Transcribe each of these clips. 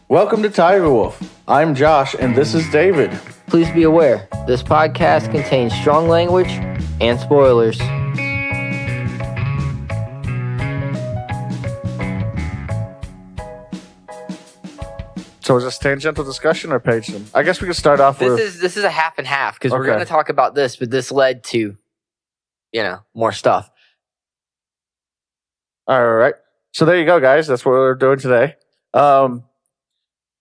Welcome to Tiger Wolf. I'm Josh, and this is David. Please be aware, this podcast contains strong language and spoilers. So is this tangential discussion or Pagedom? I guess we could start off with... This is a half and half, because we're Okay. going to talk about this, but this led to, more stuff. All right. So there you go, guys. That's what we're doing today.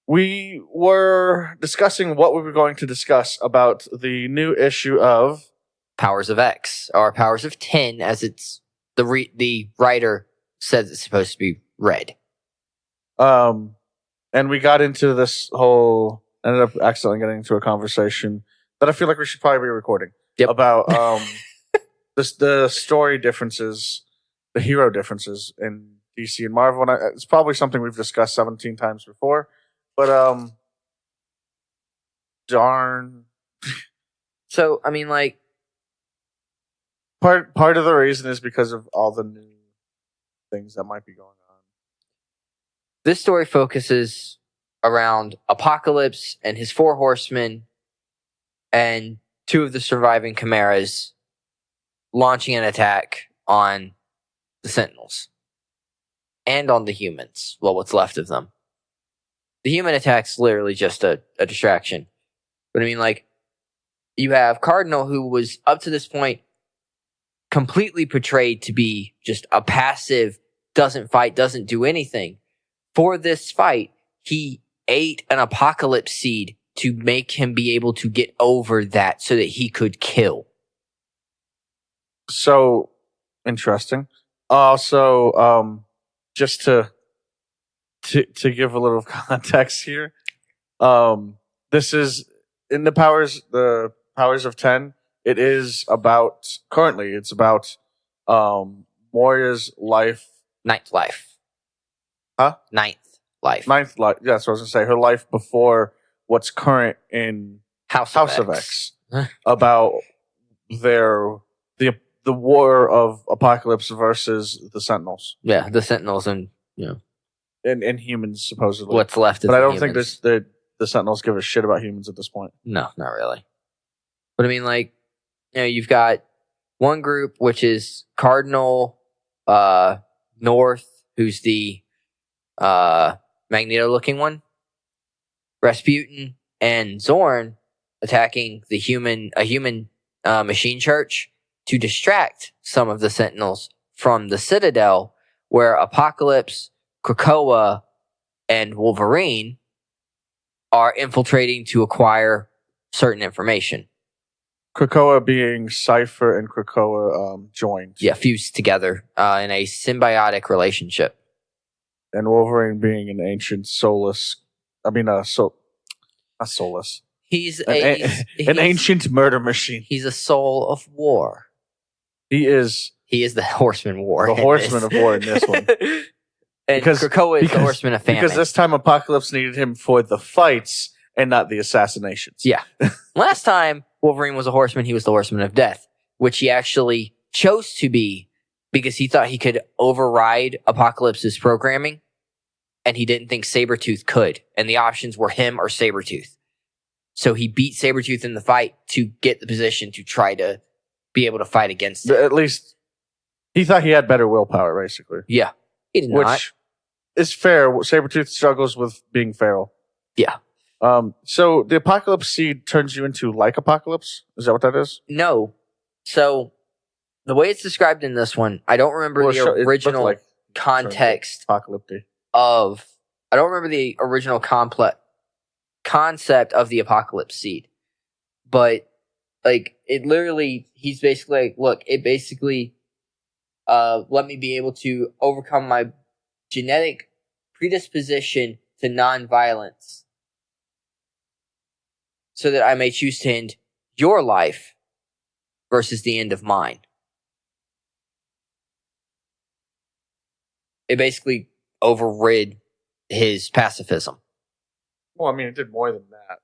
We were discussing what we were going to discuss about the new issue of... Powers of X, or Powers of 10, as it's the writer says it's supposed to be read. And we got into this whole... Ended up accidentally getting into a conversation that I feel like we should probably be recording. Yep. About the story differences, the hero differences in DC and Marvel. And it's probably something we've discussed 17 times before. But, darn. So, Part of the reason is because of all the new things that might be going on. this story focuses around Apocalypse and his 4 horsemen and 2 of the surviving Chimeras launching an attack on the Sentinels and on the humans. Well, what's left of them. The human attack's literally just a distraction. But you have Cardinal, who was up to this point completely portrayed to be just a passive, doesn't fight, doesn't do anything. For this fight, he ate an apocalypse seed to make him be able to get over that so that he could kill. So, interesting. Also, just to give a little context here, this is in the Powers of 10. It is about currently. It's about Moira's life. Ninth life. Huh? Ninth life. Ninth life. Yeah, that's what I was gonna say. Her life before what's current in House of X. About the war of Apocalypse versus the Sentinels. Yeah, the Sentinels and And humans, supposedly. what's left of But I the don't think humans. the Sentinels give a shit about humans at this point. No, not really. But you've got one group, which is Cardinal, North, who's the Magneto-looking one, Rasputin, and Zorn attacking a human machine church to distract some of the Sentinels from the Citadel, where Apocalypse, Krakoa, and Wolverine are infiltrating to acquire certain information. Krakoa being Cypher and Krakoa joined. Yeah, fused together in a symbiotic relationship. And Wolverine being an ancient soulless... not soulless. He's An ancient murder machine. He's a soul of war. He is the Horseman War. the Horseman of War in this one. And Krakoa is the Horseman of Famine. Because this time Apocalypse needed him for the fights and not the assassinations. Yeah. Last time Wolverine was a horseman, he was the Horseman of Death, which he actually chose to be because he thought he could override Apocalypse's programming, and he didn't think Sabretooth could. And the options were him or Sabretooth. So he beat Sabretooth in the fight to get the position to try to be able to fight against it. At least he thought he had better willpower, basically. Yeah. He did not. Which is fair. Sabretooth struggles with being feral. Yeah. So the Apocalypse seed turns you into like Apocalypse? Is that what that is? No. So the way it's described in this one, I don't remember Well, the it looked original like context Apocalyptic. of... I don't remember the original concept of the Apocalypse seed. But, it literally... He's basically like, look, it basically let me be able to overcome my genetic predisposition to nonviolence so that I may choose to end your life versus the end of mine. It basically overrid his pacifism. Well, it did more than that.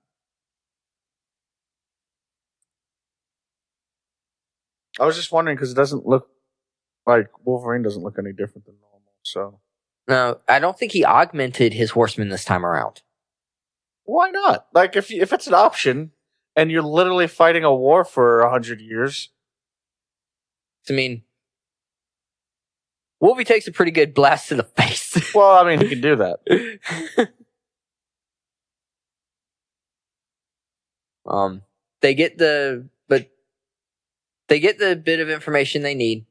I was just wondering because it doesn't look like Wolverine doesn't look any different than normal. So No, I don't think he augmented his horsemen this time around. Why not? Like, if it's an option and you're literally fighting a war for 100 years. I mean, Wolvie takes a pretty good blast to the face. Well, I mean, he can do that. They get the bit of information they need,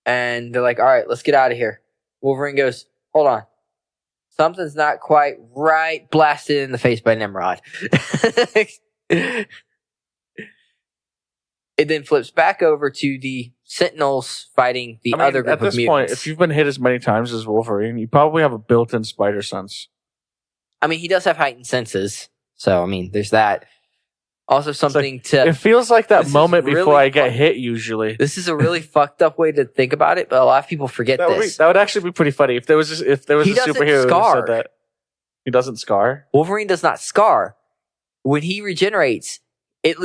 and they're like, "All right, let's get out of here." Wolverine goes, "Hold on, something's not quite right." Blasted in the face by Nimrod. It then flips back over to the Sentinels fighting the other group of mutants. At this point, if you've been hit as many times as Wolverine, you probably have a built-in spider sense. I mean, he does have heightened senses, so I mean, there's that. Also, something to... It feels like that moment before I get hit, usually. This is a really fucked up way to think about it, but a lot of people forget this. That would actually be pretty funny if there was a superhero who said that. He doesn't scar? Wolverine does not scar. When he regenerates, it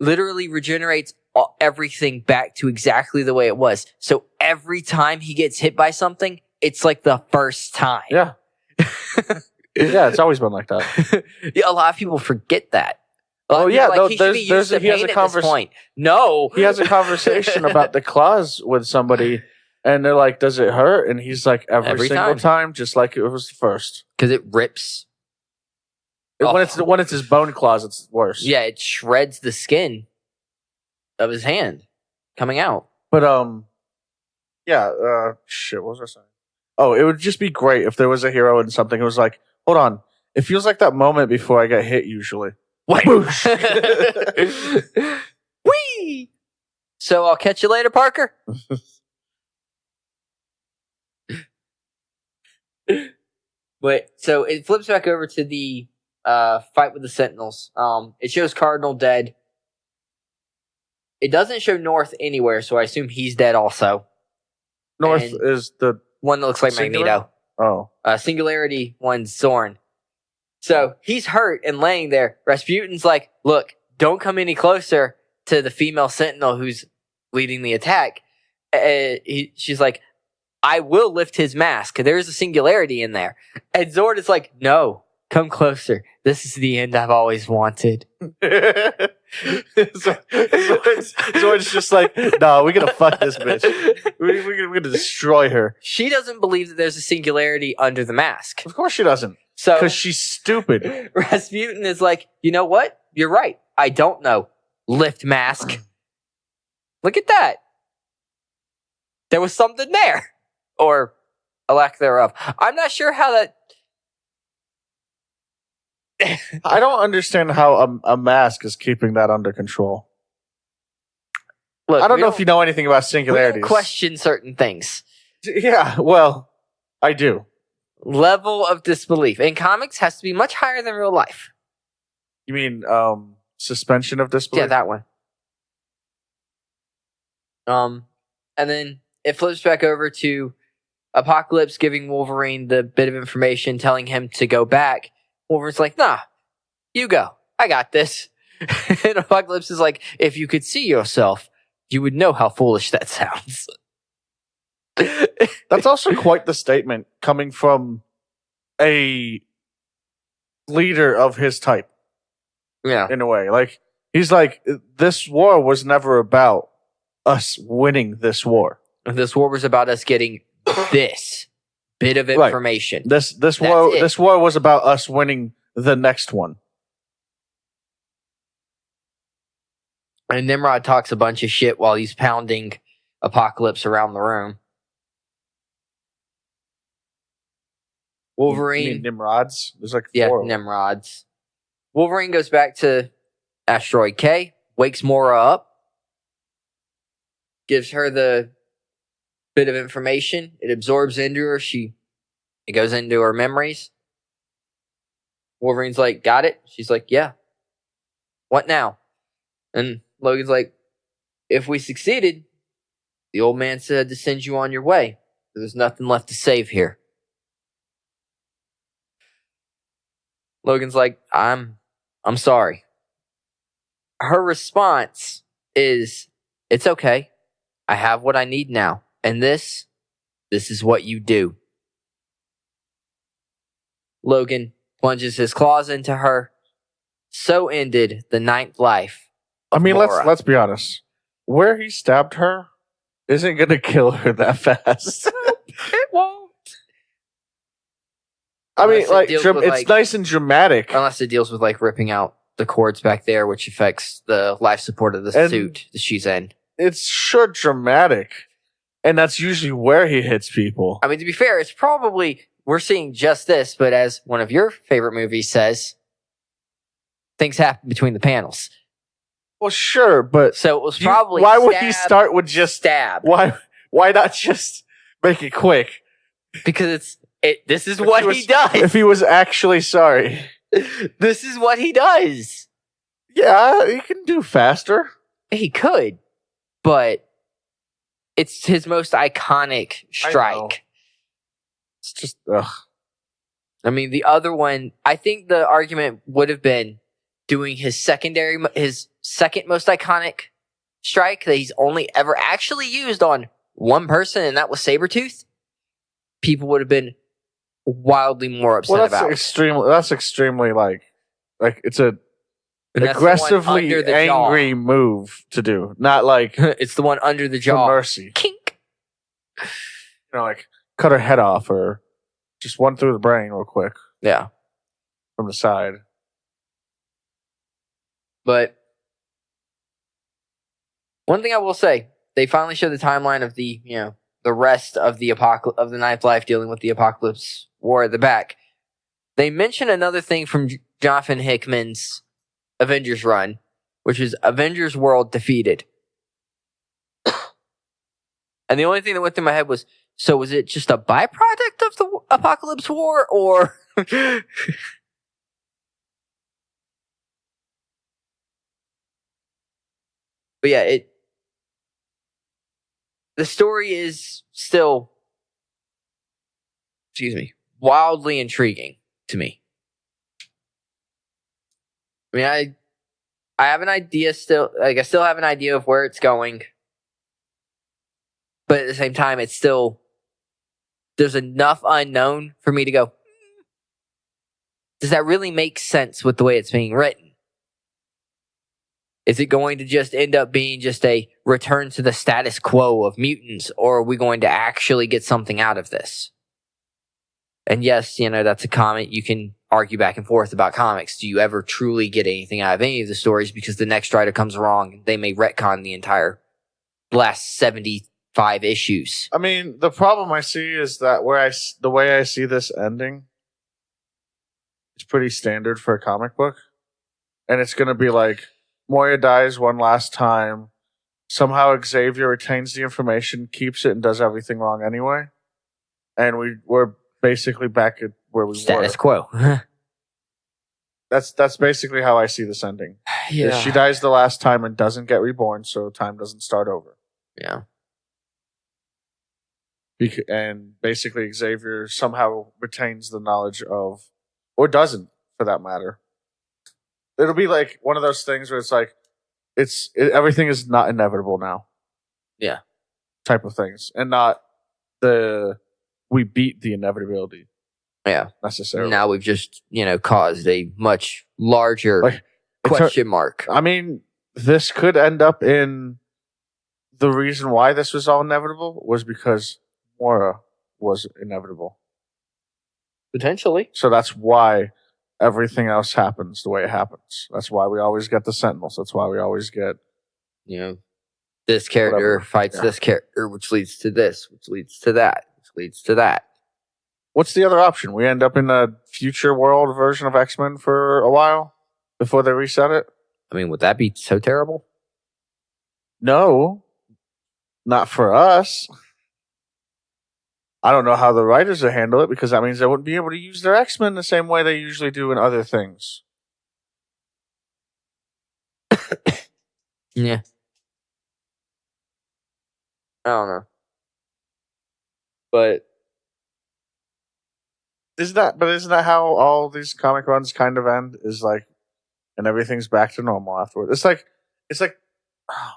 literally regenerates everything back to exactly the way it was. So every time he gets hit by something, it's like the first time. Yeah. Yeah, it's always been like that. Yeah, a lot of people forget that. Oh yeah, like, he has a conversation. No, he has a conversation about the claws with somebody, and they're like, "Does it hurt?" And he's like, "Every single time, just like it was the first." Because it rips. When it's his bone claws, it's worse. Yeah, it shreds the skin of his hand coming out. But shit. What was I saying? Oh, it would just be great if there was a hero and something. It was like, hold on, it feels like that moment before I get hit usually. Whoosh! Whee! So I'll catch you later, Parker. But so it flips back over to the fight with the Sentinels. It shows Cardinal dead. It doesn't show North anywhere, so I assume he's dead also. North is the one that looks like Magneto. Oh, Singularity one's Zorn. So he's hurt and laying there. Rasputin's like, "Look, don't come any closer to the female Sentinel who's leading the attack." She's like, "I will lift his mask. There's a singularity in there." And Zord is like, "No, come closer. This is the end I've always wanted." Zord's just like, "No, we're gonna fuck this bitch. We're gonna destroy her." She doesn't believe that there's a singularity under the mask. Of course she doesn't. So, because she's stupid. Rasputin is like, "You know what? You're right. I don't know. Lift mask." Look at that. There was something there. Or a lack thereof. I'm not sure how that... I don't understand how a mask is keeping that under control. Look, I don't know if you know anything about singularities. We don't question certain things. Yeah, well, I do. Level of disbelief in comics has to be much higher than real life. You mean suspension of disbelief? Yeah, that one. And then it flips back over to Apocalypse giving Wolverine the bit of information, telling him to go back. Wolverine's like, "Nah, you go. I got this." And Apocalypse is like, "If you could see yourself, you would know how foolish that sounds." That's also quite the statement coming from a leader of his type. Yeah. In a way. Like, he's like, this war was never about us winning this war. This war was about us getting this bit of information. Right. This war was about us winning the next one. And Nimrod talks a bunch of shit while he's pounding Apocalypse around the room. Wolverine. You mean Nimrods? There's like 4. Yeah, Nimrods. Wolverine goes back to Asteroid K, wakes Mora up, gives her the bit of information. It absorbs into her. It goes into her memories. Wolverine's like, "Got it?" She's like, "Yeah." "What now?" And Logan's like, "If we succeeded, the old man said to send you on your way. There's nothing left to save here." Logan's like, I'm sorry." Her response is, "It's okay. I have what I need now. And this is what you do." Logan plunges his claws into her, So ended the ninth life. I mean, Laura. let's be honest. Where he stabbed her isn't going to kill her that fast. It won't. I mean, Unless it like, deals with, it's nice and dramatic. Unless it deals with like ripping out the cords back there, which affects the life support of the suit that she's in. It's sure dramatic. And that's usually where he hits people. I mean, to be fair, it's probably, we're seeing just this, but as one of your favorite movies says, things happen between the panels. Well, sure, but so it was probably why would he start with just stab? Why not just make it quick? Because this is what he does. If he was actually sorry, this is what he does. Yeah, he can do faster. He could, but it's his most iconic strike. It's just ugh. I mean, the other one, I think the argument would have been doing his second most iconic strike that he's only ever actually used on one person, and that was Sabretooth. People would have been wildly more upset about. That's extremely like it's a aggressively angry move to do. Not like it's the one under the jaw. For mercy. Kink. Like cut her head off or just one through the brain real quick. Yeah. From the side. But one thing I will say, they finally showed the timeline of the rest of the of the Ninth Life dealing with the Apocalypse War at the back. They mention another thing from Jonathan Hickman's Avengers run, which is Avengers World Defeated. And the only thing that went through my head was, so was it just a byproduct of the Apocalypse War, or... But yeah, the story is still, wildly intriguing to me. I mean, I have an idea still, I still have an idea of where it's going. But at the same time, it's still, there's enough unknown for me to go, does that really make sense with the way it's being written? Is it going to just end up being just a return to the status quo of mutants, or are we going to actually get something out of this? And yes, that's a comment you can argue back and forth about comics. Do you ever truly get anything out of any of the stories? Because the next writer comes along, they may retcon the entire last 75 issues. I mean, the problem I see is that the way I see this ending, it's pretty standard for a comic book. And it's going to be like, Moya dies one last time. Somehow Xavier retains the information, keeps it, and does everything wrong anyway. And we're basically back at where we Status quo. That's basically how I see this ending. Yeah. She dies the last time and doesn't get reborn, so time doesn't start over. Yeah. And basically Xavier somehow retains the knowledge of, or doesn't, for that matter. It'll be like one of those things where it's like, everything is not inevitable now. Yeah. Type of things. And not we beat the inevitability. Yeah. Necessarily. Now we've just, caused a much larger question mark. I mean, this could end up in the reason why this was all inevitable was because Mora was inevitable. Potentially. So that's why everything else happens the way it happens. That's why we always get the Sentinels. That's why we always get, this character fights this character, which leads to this, which leads to that, which leads to that. What's the other option? We end up in a future world version of X-Men for a while before they reset it? I mean, would that be so terrible? No, not for us. I don't know how the writers will handle it because that means they wouldn't be able to use their X-Men the same way they usually do in other things. Yeah. I don't know. But isn't that how all these comic runs kind of end? Is like, and everything's back to normal afterwards. It's like oh.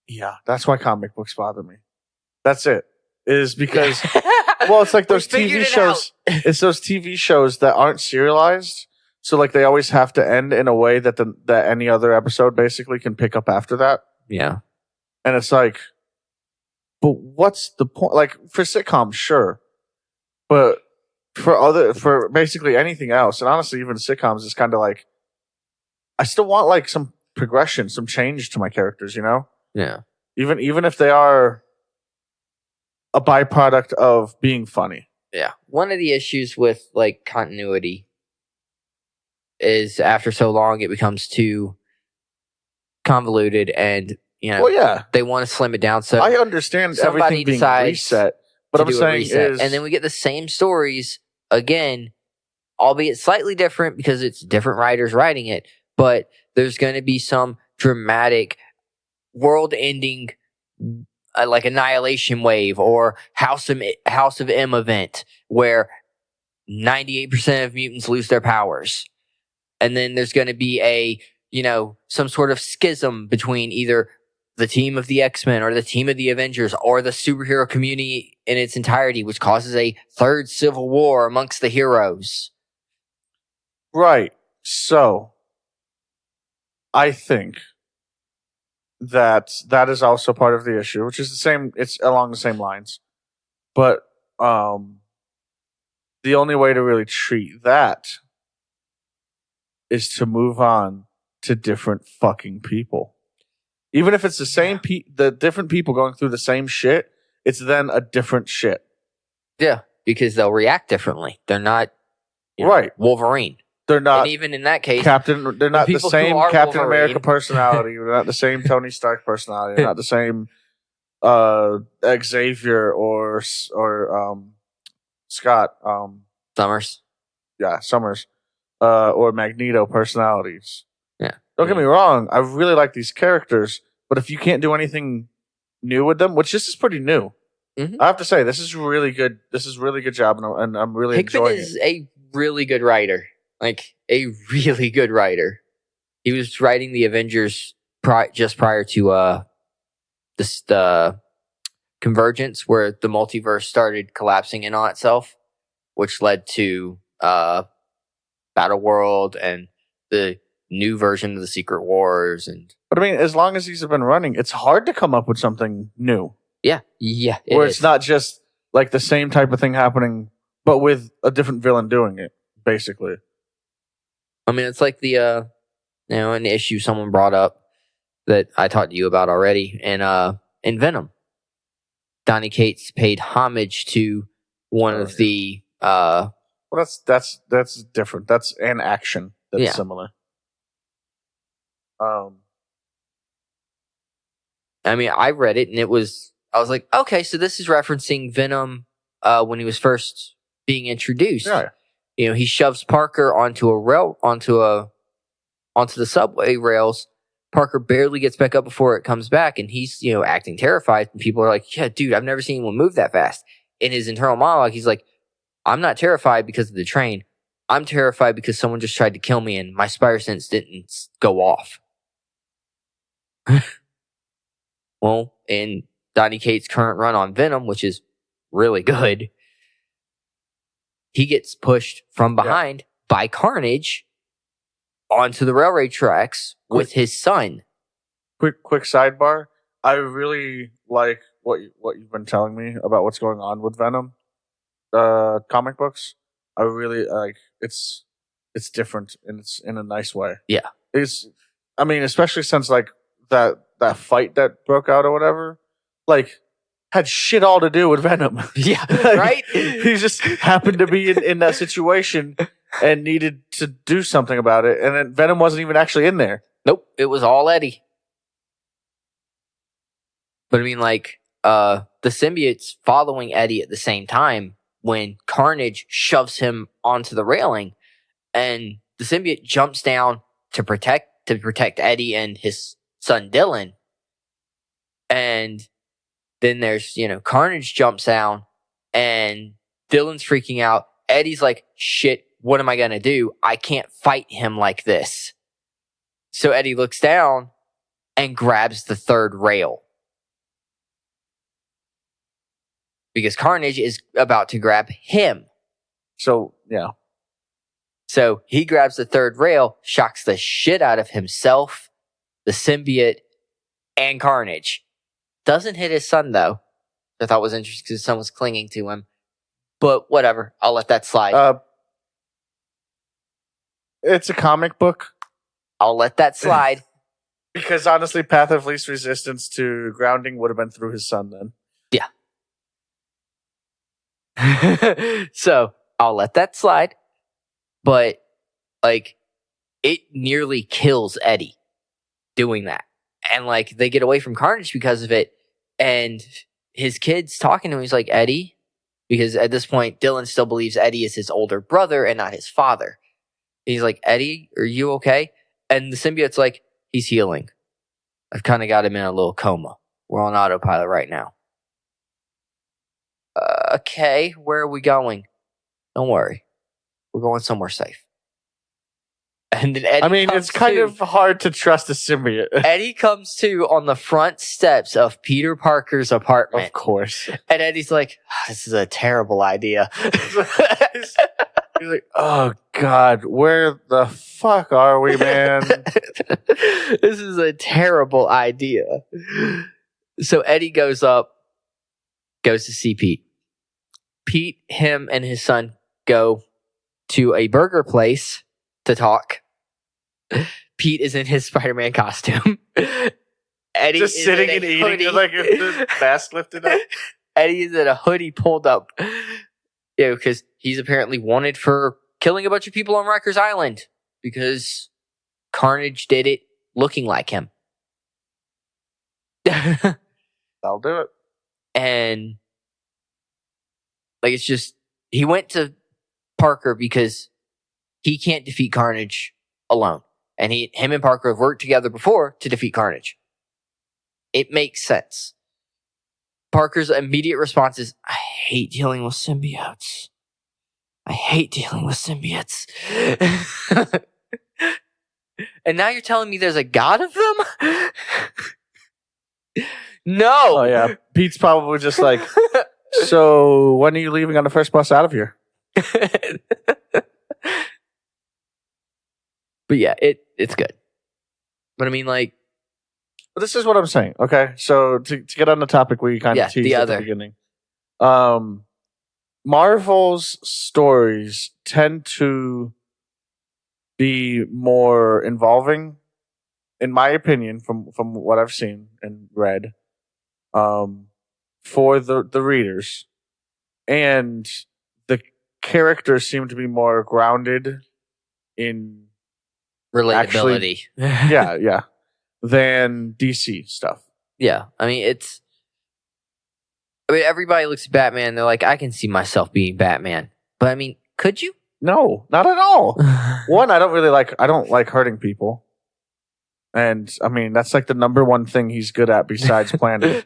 Yeah, that's why comic books bother me. That's it. Is because well, it's like those TV shows. It's those TV shows that aren't serialized, So like they always have to end in a way that that any other episode basically can pick up after that. Yeah. And it's like, but what's the point? Like for sitcoms, sure, but for basically anything else, and honestly, even sitcoms, it's kind of like I still want like some progression, some change to my characters. You know, Yeah. even if they are a byproduct of being funny. Yeah. One of the issues with like continuity is after so long it becomes too convoluted, and Well, yeah, they want to slim it down. So I understand somebody everything being decides reset, but I'm saying is, and then we get the same stories again, albeit slightly different because it's different writers writing it. But there's going to be some dramatic world-ending, like annihilation wave or House of M event where 98% of mutants lose their powers. And then there's going to be some sort of schism between either the team of the X-Men or the team of the Avengers or the superhero community in its entirety, which causes a third civil war amongst the heroes. right. So I think that is also part of the issue, which is the same. It's along the same lines, but the only way to really treat that is to move on to different fucking people. Even if it's the same the different people going through the same shit, it's then a different shit. Yeah, because they'll react differently. They're not right. Wolverine. They're not. And even in that case, they're not the same Captain Wolverine. America personality. They're not the same Tony Stark personality. They're not the same Xavier or Scott Summers. Yeah, Summers. Or Magneto personalities. Yeah. Don't get me wrong, I really like these characters, but if you can't do anything new with them, which this is pretty new, I have to say this is really good. This is really good job, and I'm really enjoying it. Hickman is a really good writer, like a really good writer. He was writing the Avengers just prior to the Convergence, where the multiverse started collapsing in on itself, which led to Battle World and the new version of the Secret Wars. But I mean, as long as these have been running, it's hard to come up with something new. Yeah. Where it's not just like the same type of thing happening, but with a different villain doing it, basically. I mean, it's like an issue someone brought up that I talked to you about already, and in Venom, Donny Cates paid homage to one of the. Well, that's different. That's an action that's similar. I mean, I read it and I was like, okay, so this is referencing Venom when he was first being introduced. Yeah. He shoves Parker onto the subway rails. Parker barely gets back up before it comes back, and he's acting terrified. And people are like, "Yeah, dude, I've never seen anyone move that fast." In his internal monologue, he's like, "I'm not terrified because of the train. I'm terrified because someone just tried to kill me, and my spider sense didn't go off." Well, in Donny Cates' current run on Venom, which is really good, he gets pushed from behind by Carnage onto the railway tracks with his son. Quick sidebar. I really like what you've been telling me about what's going on with Venom comic books. I really like it's different and it's in a nice way. Yeah. I mean, especially since like that fight that broke out or whatever, like had shit all to do with Venom. Yeah, like, right? He just happened to be in that situation and needed to do something about it. And then Venom wasn't even actually in there. Nope. It was all Eddie. But I mean, like, the symbiote's following Eddie at the same time when Carnage shoves him onto the railing, and the symbiote jumps down to protect Eddie and his son Dylan. And then there's, Carnage jumps down and Dylan's freaking out. Eddie's like, shit, what am I going to do? I can't fight him like this. So Eddie looks down and grabs the third rail. Because Carnage is about to grab him. So, yeah. So he grabs the third rail, shocks the shit out of himself, the symbiote, and Carnage. Doesn't hit his son, though. I thought was interesting because his son was clinging to him. But whatever. I'll let that slide. It's a comic book. I'll let that slide. Because honestly, path of least resistance to grounding would have been through his son then. Yeah. So I'll let that slide. But, like, it nearly kills Eddie doing that. And, like, they get away from Carnage because of it. And his kid's talking to him. He's like, Eddie? Because at this point, Dylan still believes Eddie is his older brother and not his father. He's like, Eddie, are you okay? And the symbiote's like, he's healing. I've kind of got him in a little coma. We're on autopilot right now. Okay, where are we going? Don't worry. We're going somewhere safe. And then Eddie it's kind of hard to trust a symbiote. Eddie comes to on the front steps of Peter Parker's apartment. Of course. And Eddie's like, this is a terrible idea. He's like, oh, God, where the fuck are we, man? This is a terrible idea. So Eddie goes to see Pete. Pete, him, and his son go to a burger place to talk. Pete is in his Spider-Man costume. Eddie just is sitting in and a eating hoodie. with like the mask lifted up. Eddie is in a hoodie pulled up. Yeah, because he's apparently wanted for killing a bunch of people on Rikers Island because Carnage did it looking like him. I'll do it. And like it's just he went to Parker because he can't defeat Carnage alone. And him and Parker have worked together before to defeat Carnage. It makes sense. Parker's immediate response is, I hate dealing with symbiotes. I hate dealing with symbiotes. And now you're telling me there's a god of them? No. Oh, yeah. Pete's probably just like, so when are you leaving on the first bus out of here? But yeah, it's good. But I mean, like... But this is what I'm saying, okay? So to get on the topic we kind of teased at the beginning. Marvel's stories tend to be more involving, in my opinion, from what I've seen and read, for the readers. And the characters seem to be more grounded in relatability. Yeah, than DC stuff. Yeah, I mean, everybody looks at Batman and they're like, I can see myself being Batman. But I mean, could you? No, not at all. One, I don't like hurting people. And I mean, that's like the number one thing he's good at besides planning.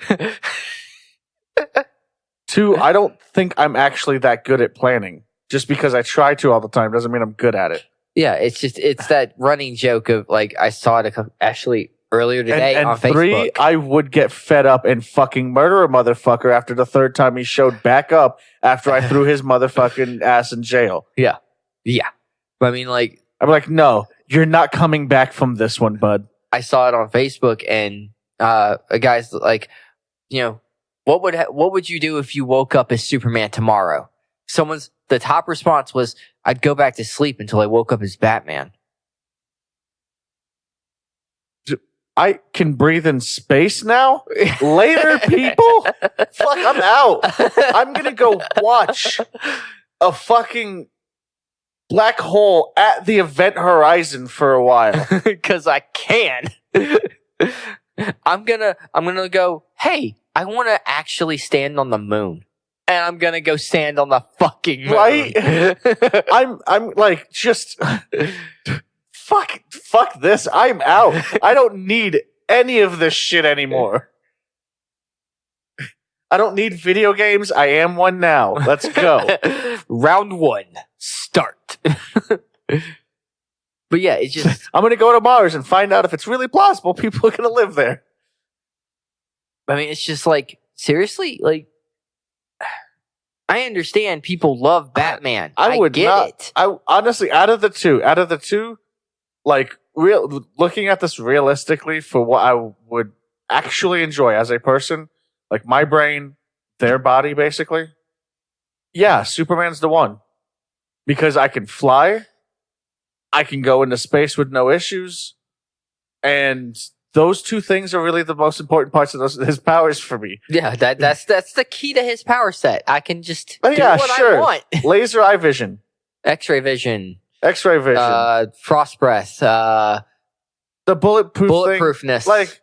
Two, I don't think I'm actually that good at planning. Just because I try to all the time doesn't mean I'm good at it. Yeah, it's that running joke of like, I saw it actually earlier today on Facebook. Three, I would get fed up and fucking murder a motherfucker after the third time he showed back up after I threw his motherfucking ass in jail. Yeah. But I mean, like... I'm like, no, you're not coming back from this one, bud. I saw it on Facebook and a guy's like, what would you do if you woke up as Superman tomorrow? The top response was, I'd go back to sleep until I woke up as Batman. I can breathe in space now? Later, people? Fuck, I'm out. I'm gonna go watch a fucking black hole at the event horizon for a while. Because I can. I'm gonna go, hey, I want to actually stand on the moon. And I'm gonna go stand on the fucking moon. Right? I'm like, just fuck this. I'm out. I don't need any of this shit anymore. I don't need video games. I am one now. Let's go. Round 1, start. But yeah, it's just... I'm gonna go to Mars and find out if it's really plausible people are gonna live there. I mean, it's just like, seriously? Like, I understand people love Batman. I would get not. it. I honestly, out of the two, like looking at this realistically for what I would actually enjoy as a person, like my brain, their body, basically. Yeah, Superman's the one because I can fly, I can go into space with no issues, and those two things are really the most important parts of his powers for me. Yeah, that's the key to his power set. I can just do Yeah, what sure. I want. Laser eye vision, X-ray vision, frost breath, the bulletproofness. thing. Like,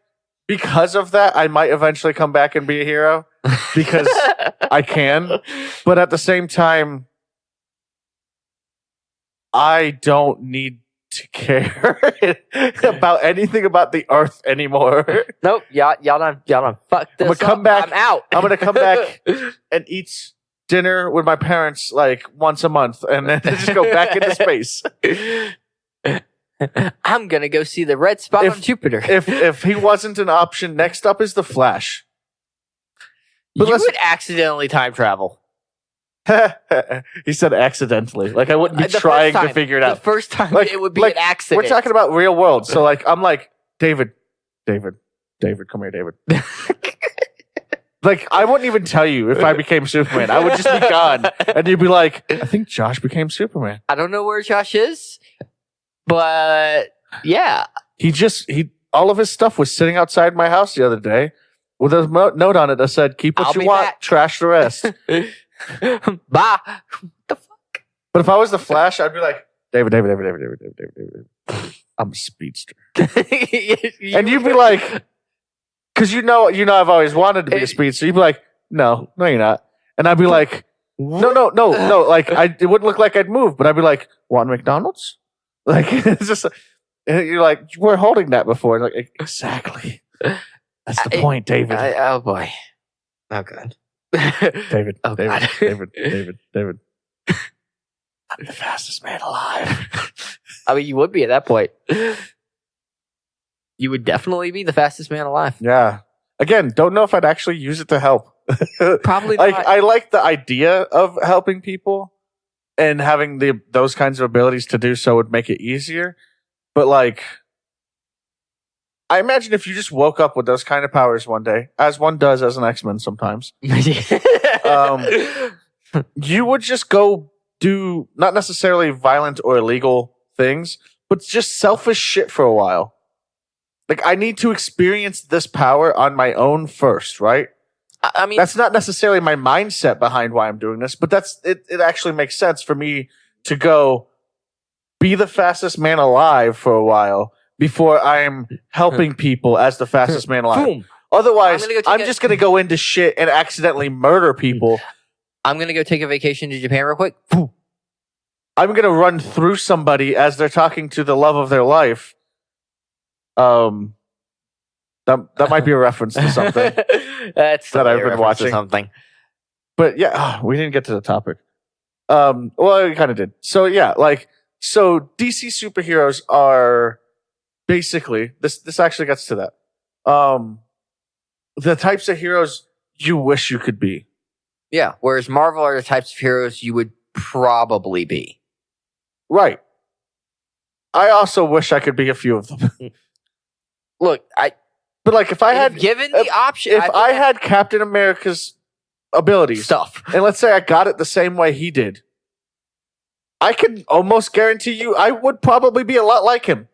because of that, I might eventually come back and be a hero because I can. But at the same time, I don't need to care about anything about the Earth anymore. Nope, y'all done fucked this I'm gonna come back. I'm out. I'm gonna come back and eat dinner with my parents like once a month, and then just go back into space. I'm gonna go see the red spot on Jupiter. If he wasn't an option, next up is the Flash. But you would accidentally time travel. He said accidentally. Like I wouldn't be trying to figure it out. The first time like, it would be an accident. We're talking about real world. So like I'm like, David, come here, David. Like I wouldn't even tell you if I became Superman. I would just be gone. And you'd be like, I think Josh became Superman. I don't know where Josh is, but yeah. He all of his stuff was sitting outside my house the other day with a note on it that said, keep what you want, trash the rest. Bye. The fuck? But if I was the Flash, I'd be like, David. I'm a speedster. And you'd be like, because you know, I've always wanted to be a speedster. You'd be like, no, you're not. And I'd be like, no. Like it wouldn't look like I'd move, but I'd be like, want McDonald's? Like it's just, you're like, we're holding that before. And like exactly. That's the point, David. Oh boy. Oh god. David. Oh, David. God. David. I'm the fastest man alive. I mean, you would be at that point. You would definitely be the fastest man alive. Yeah. Again, don't know if I'd actually use it to help. Probably like, not. I like the idea of helping people and having those kinds of abilities to do so would make it easier. But like, I imagine if you just woke up with those kind of powers one day, as one does as an X-Men sometimes, you would just go do not necessarily violent or illegal things, but just selfish shit for a while. Like, I need to experience this power on my own first, right? I mean, that's not necessarily my mindset behind why I'm doing this, but it actually makes sense for me to go be the fastest man alive for a while before I'm helping people as the fastest man alive. Boom. Otherwise, I'm just going to go into shit and accidentally murder people. I'm going to go take a vacation to Japan real quick. I'm going to run through somebody as they're talking to the love of their life. That might be a reference to something That's that I've been watching. Something. But yeah, we didn't get to the topic. Well, we kind of did. So yeah, so DC superheroes are basically this actually gets to that. The types of heroes you wish you could be. Yeah, whereas Marvel are the types of heroes you would probably be. Right. I also wish I could be a few of them. Look, but like if I had given the option, if I had Captain America's abilities stuff, and let's say I got it the same way he did, I can almost guarantee you I would probably be a lot like him.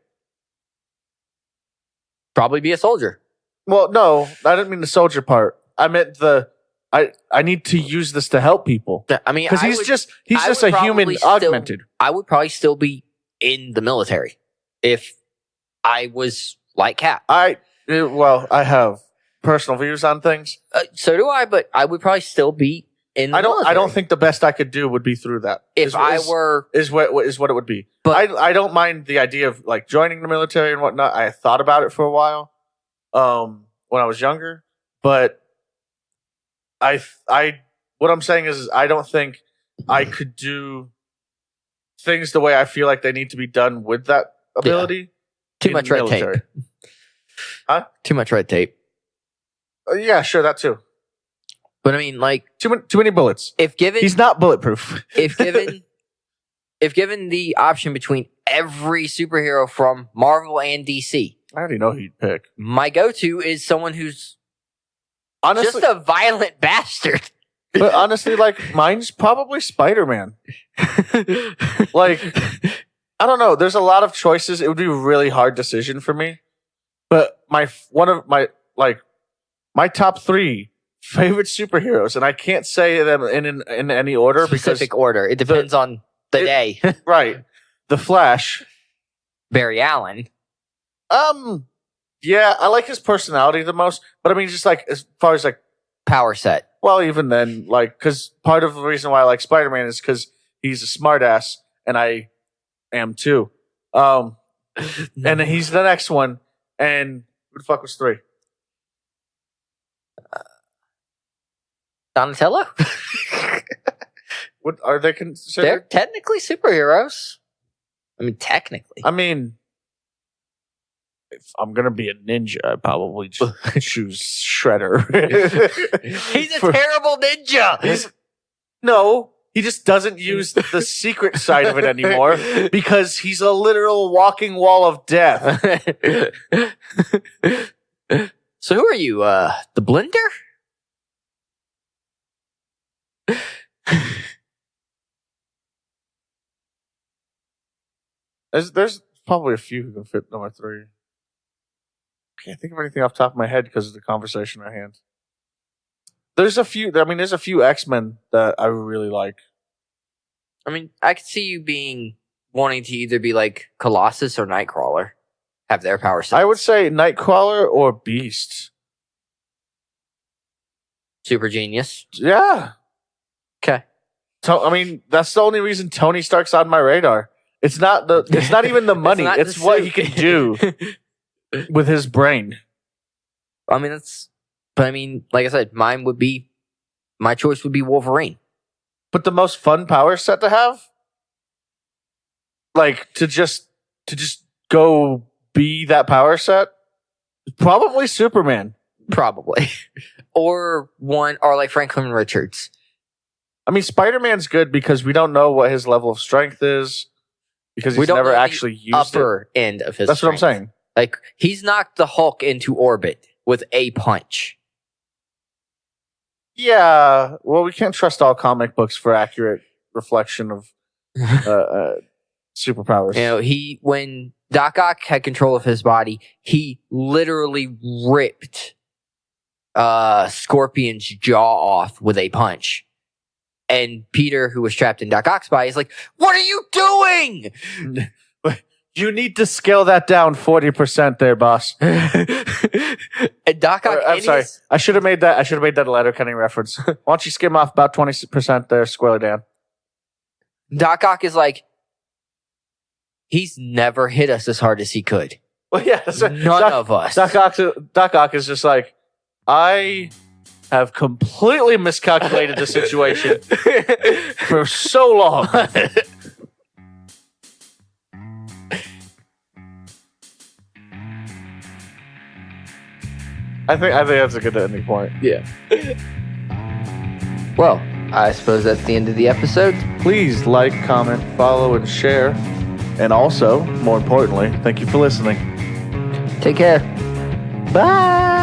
Probably be a soldier. Well, no, I didn't mean the soldier part. I meant I need to use this to help people. I mean, because he's just a human augmented. I would probably still be in the military if I was like Cap. I have personal views on things. So do I, but I would probably still be in the military. I don't think the best I could do would be through that. If I were is what it would be. But I don't mind the idea of like joining the military and whatnot. I thought about it for a while, when I was younger. But what I'm saying is I don't think I could do things the way I feel like they need to be done with that ability. Yeah. Too much red tape. Huh? Too much red tape. Yeah, sure, that too. But I mean, like, Too many bullets. if given He's not bulletproof. if given the option between every superhero from Marvel and DC, I already know who you'd pick. my go-to is someone who's Honestly, just a violent bastard. but honestly, like mine's probably Spider-Man. Like, I don't know. There's a lot of choices. It would be a really hard decision for me. But one of my top 3 favorite superheroes, and I can't say them in any order Specific order. It depends on the day. Right. The Flash. Barry Allen. Yeah, I like his personality the most. But I mean, just like as far as like Power set. well, even then, like, because part of the reason why I like Spider-Man is because he's a smartass, and I am too. And then he's the next one. And who the fuck was 3? Donatello? What are they They're considered? technically superheroes. I mean, technically. I mean, if I'm gonna be a ninja, I'd probably choose Shredder. He's a terrible ninja. No, he just doesn't use the secret side of it anymore because he's a literal walking wall of death. So who are you? The Blender? There's probably a few who can fit number 3. Can't think of anything off the top of my head because of the conversation at hand. There's a few. I mean, there's a few X-Men that I really like. I mean, I could see you wanting to either be like Colossus or Nightcrawler. Have their power sets. I would say Nightcrawler or Beast. Super genius. Yeah. Okay. I mean, that's the only reason Tony Stark's on my radar. It's not even the money. It's what he can do with his brain. I mean, like I said, my choice would be Wolverine. But the most fun power set to have, like to just go be that power set, probably Superman. Probably. or like Franklin Richards. I mean, Spider-Man's good because we don't know what his level of strength is because he's never actually used upper end of his That's strength. what I'm saying. Like, he's knocked the Hulk into orbit with a punch. Yeah, well, we can't trust all comic books for accurate reflection of superpowers. You know, when Doc Ock had control of his body, he literally ripped Scorpion's jaw off with a punch. And Peter, who was trapped in Doc Ock's body, is like, "What are you doing?" You need to scale that down 40% there, boss. And Doc Ock, I'm sorry. I should have made that a Letterkenny reference. Why don't you skim off about 20% there, Squirrely Dan? Doc Ock is like, he's never hit us as hard as he could. Well, yeah, None of us. Doc Ock is just like, I have completely miscalculated the situation for so long. I think that's a good ending point. Yeah. Well, I suppose that's the end of the episode. Please like, comment, follow, and share. And also, more importantly, thank you for listening. Take care. Bye.